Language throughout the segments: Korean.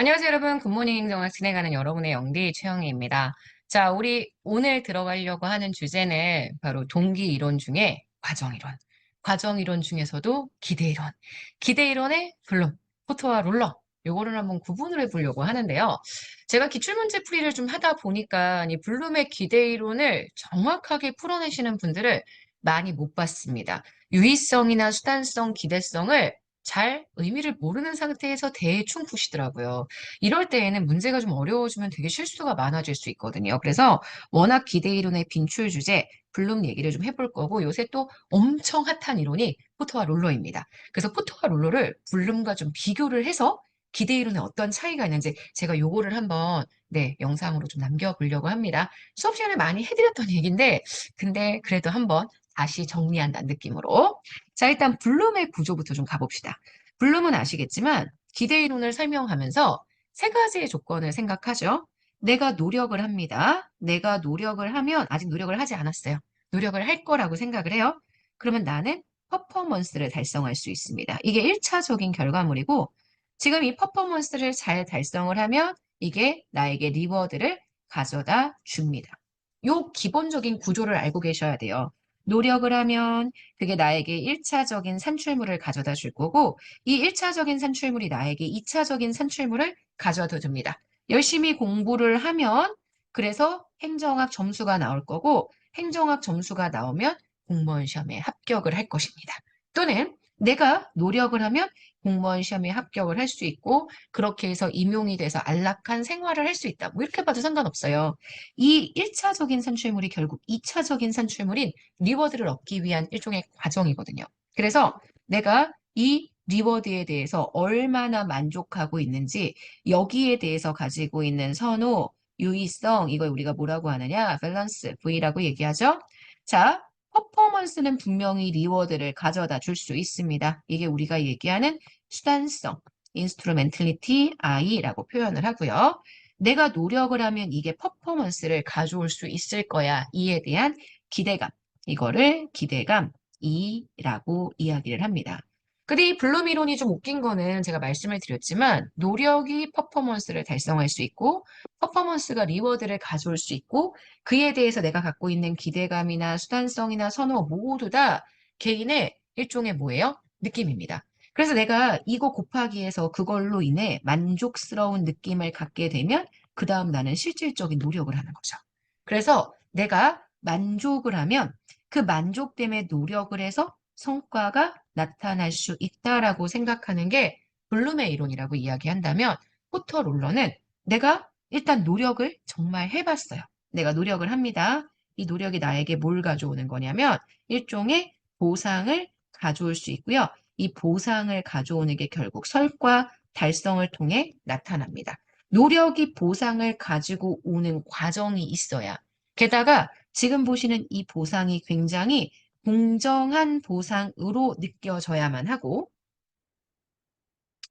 안녕하세요, 여러분. 굿모닝 행정을 진행하는 여러분의 영디 최영희입니다. 자, 우리 오늘 들어가려고 하는 주제는 바로 동기 이론 중에 과정 이론. 과정 이론 중에서도 기대 이론. 기대 이론의 블룸, 포터와 롤러. 요거를 한번 구분을 해보려고 하는데요. 제가 기출문제 풀이를 좀 하다 보니까 이 블룸의 기대 이론을 정확하게 풀어내시는 분들을 많이 못 봤습니다. 유의성이나 수단성, 기대성을 잘 의미를 모르는 상태에서 대충 푸시더라고요. 이럴 때에는 문제가 좀 어려워지면 되게 실수가 많아질 수 있거든요. 그래서 워낙 기대 이론의 빈출 주제, 블룸 얘기를 좀 해볼 거고 요새 또 엄청 핫한 이론이 포터와 롤러입니다. 그래서 포터와 롤러를 블룸과 좀 비교를 해서 기대 이론에 어떤 차이가 있는지 제가 요거를 한번 영상으로 좀 남겨보려고 합니다. 수업 시간에 많이 해드렸던 얘기인데 근데 그래도 한번 다시 정리한다는 느낌으로 자, 일단 블룸의 구조부터 좀 가봅시다. 블룸은 아시겠지만 기대 이론을 설명하면서 세 가지의 조건을 생각하죠. 내가 노력을 합니다. 내가 노력을 하면 아직 노력을 하지 않았어요. 노력을 할 거라고 생각을 해요. 그러면 나는 퍼포먼스를 달성할 수 있습니다. 이게 1차적인 결과물이고 지금 이 퍼포먼스를 잘 달성을 하면 이게 나에게 리워드를 가져다 줍니다. 요 기본적인 구조를 알고 계셔야 돼요. 노력을 하면 그게 나에게 1차적인 산출물을 가져다 줄 거고 이 1차적인 산출물이 나에게 2차적인 산출물을 가져다 줍니다. 열심히 공부를 하면 그래서 행정학 점수가 나올 거고 행정학 점수가 나오면 공무원 시험에 합격을 할 것입니다. 또는 내가 노력을 하면 공무원 시험에 합격을 할 수 있고 그렇게 해서 임용이 돼서 안락한 생활을 할 수 있다. 뭐 이렇게 봐도 상관없어요. 이 1차적인 산출물이 결국 2차적인 산출물인 리워드를 얻기 위한 일종의 과정이거든요. 그래서 내가 이 리워드에 대해서 얼마나 만족하고 있는지 여기에 대해서 가지고 있는 선호, 유의성, 이걸 우리가 뭐라고 하느냐? 밸런스, V라고 얘기하죠. 자, 퍼포먼스는 분명히 리워드를 가져다 줄 수 있습니다. 이게 우리가 얘기하는 수단성, 인스트루멘틀리티 I라고 표현을 하고요. 내가 노력을 하면 이게 퍼포먼스를 가져올 수 있을 거야. 이에 대한 기대감. 이거를 기대감 E라고 이야기를 합니다. 근데 이 블룸 이론이 좀 웃긴 거는 제가 말씀을 드렸지만 노력이 퍼포먼스를 달성할 수 있고 퍼포먼스가 리워드를 가져올 수 있고 그에 대해서 내가 갖고 있는 기대감이나 수단성이나 선호 모두 다 개인의 일종의 뭐예요? 느낌입니다. 그래서 내가 이거 곱하기 해서 그걸로 인해 만족스러운 느낌을 갖게 되면 그 다음 나는 실질적인 노력을 하는 거죠. 그래서 내가 만족을 하면 그 만족 때문에 노력을 해서 성과가 나타날 수 있다라고 생각하는 게 블룸의 이론이라고 이야기한다면 포터 롤러는 내가 일단 노력을 정말 해봤어요. 내가 노력을 합니다. 이 노력이 나에게 뭘 가져오는 거냐면 일종의 보상을 가져올 수 있고요. 이 보상을 가져오는 게 결국 설과 달성을 통해 나타납니다. 노력이 보상을 가지고 오는 과정이 있어야 게다가 지금 보시는 이 보상이 굉장히 공정한 보상으로 느껴져야만 하고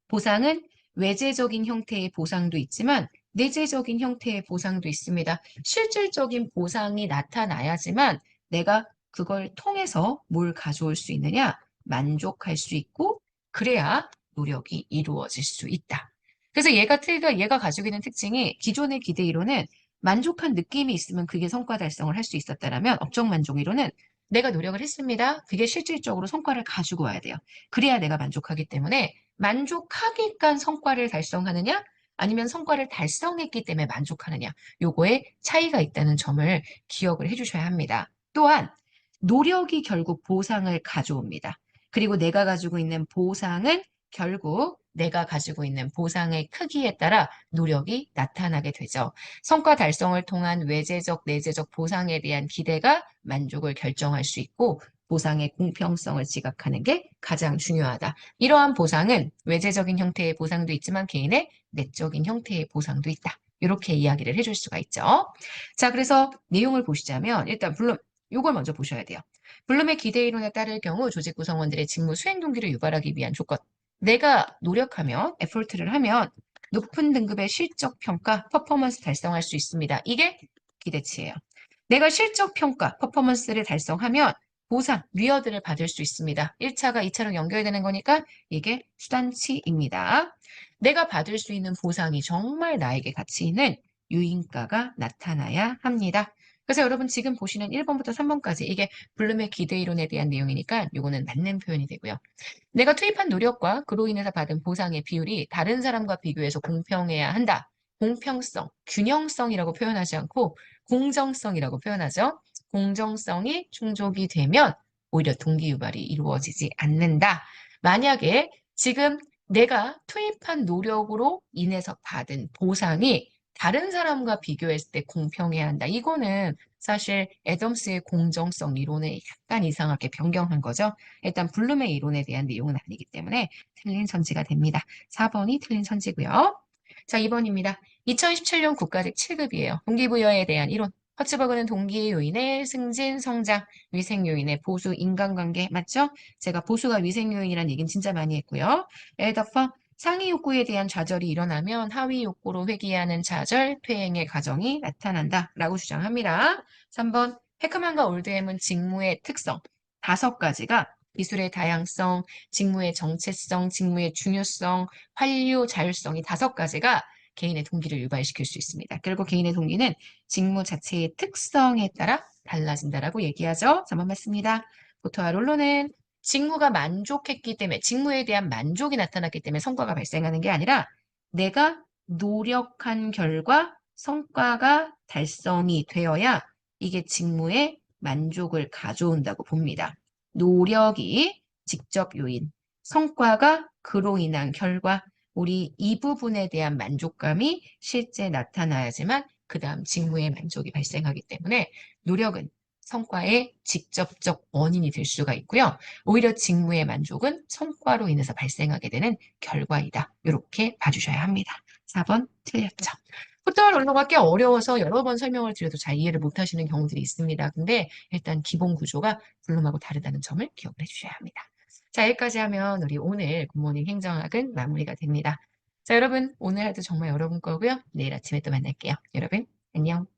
보상은 외재적인 형태의 보상도 있지만 내재적인 형태의 보상도 있습니다. 실질적인 보상이 나타나야지만 내가 그걸 통해서 뭘 가져올 수 있느냐? 만족할 수 있고 그래야 노력이 이루어질 수 있다. 그래서 얘가 가지고 있는 특징이 기존의 기대 이론은 만족한 느낌이 있으면 그게 성과 달성을 할 수 있었다라면 업적 만족 이론은 내가 노력을 했습니다. 그게 실질적으로 성과를 가지고 와야 돼요. 그래야 내가 만족하기 때문에 만족하기깐 성과를 달성하느냐? 아니면 성과를 달성했기 때문에 만족하느냐? 요거에 차이가 있다는 점을 기억을 해주셔야 합니다. 또한 노력이 결국 보상을 가져옵니다. 그리고 내가 가지고 있는 보상은 결국 내가 가지고 있는 보상의 크기에 따라 노력이 나타나게 되죠. 성과 달성을 통한 외재적, 내재적 보상에 대한 기대가 만족을 결정할 수 있고 보상의 공평성을 지각하는 게 가장 중요하다. 이러한 보상은 외재적인 형태의 보상도 있지만 개인의 내적인 형태의 보상도 있다. 이렇게 이야기를 해줄 수가 있죠. 자, 그래서 내용을 보시자면 일단 블룸, 요걸 먼저 보셔야 돼요. 블룸의 기대 이론에 따를 경우 조직 구성원들의 직무 수행 동기를 유발하기 위한 조건. 내가 노력하면, 에포트를 하면 높은 등급의 실적 평가, 퍼포먼스 달성할 수 있습니다. 이게 기대치예요. 내가 실적 평가, 퍼포먼스를 달성하면 보상, 위어드를 받을 수 있습니다. 1차가 2차로 연결되는 거니까 이게 수단치입니다. 내가 받을 수 있는 보상이 정말 나에게 가치 있는 유인가가 나타나야 합니다. 그래서 여러분 지금 보시는 1번부터 3번까지 이게 블룸의 기대 이론에 대한 내용이니까 이거는 맞는 표현이 되고요. 내가 투입한 노력과 그로 인해서 받은 보상의 비율이 다른 사람과 비교해서 공평해야 한다. 공평성, 균형성이라고 표현하지 않고 공정성이라고 표현하죠. 공정성이 충족이 되면 오히려 동기유발이 이루어지지 않는다. 만약에 지금 내가 투입한 노력으로 인해서 받은 보상이 다른 사람과 비교했을 때 공평해야 한다. 이거는 사실 애덤스의 공정성 이론을 약간 이상하게 변경한 거죠. 일단 블룸의 이론에 대한 내용은 아니기 때문에 틀린 선지가 됩니다. 4번이 틀린 선지고요. 자, 2번입니다. 2017년 국가직 7급이에요. 동기부여에 대한 이론. 허츠버그는 동기 요인의 승진, 성장, 위생 요인의 보수, 인간관계 맞죠? 제가 보수가 위생 요인이라는 얘기는 진짜 많이 했고요. 에더퍼 상위 욕구에 대한 좌절이 일어나면 하위 욕구로 회귀하는 좌절, 퇴행의 과정이 나타난다라고 주장합니다. 3번 헤크만과 올드햄은 직무의 특성 5가지가 기술의 다양성, 직무의 정체성, 직무의 중요성, 활유, 자율성이 5가지가 개인의 동기를 유발시킬 수 있습니다. 그리고 개인의 동기는 직무 자체의 특성에 따라 달라진다라고 얘기하죠. 3번 맞습니다. 보토와 롤로는 직무가 만족했기 때문에 직무에 대한 만족이 나타났기 때문에 성과가 발생하는 게 아니라 내가 노력한 결과 성과가 달성이 되어야 이게 직무에 만족을 가져온다고 봅니다. 노력이 직접 요인, 성과가 그로 인한 결과, 우리 이 부분에 대한 만족감이 실제 나타나야지만 그 다음 직무의 만족이 발생하기 때문에 노력은 성과의 직접적 원인이 될 수가 있고요. 오히려 직무의 만족은 성과로 인해서 발생하게 되는 결과이다. 이렇게 봐주셔야 합니다. 4번 틀렸죠. 포털 언어가 꽤 어려워서 여러 번 설명을 드려도 잘 이해를 못 하시는 경우들이 있습니다. 근데 일단 기본 구조가 블룸하고 다르다는 점을 기억을 해주셔야 합니다. 자, 여기까지 하면 우리 오늘 굿모닝 행정학은 마무리가 됩니다. 자, 여러분 오늘 하루 정말 여러분 거고요. 내일 아침에 또 만날게요. 여러분 안녕.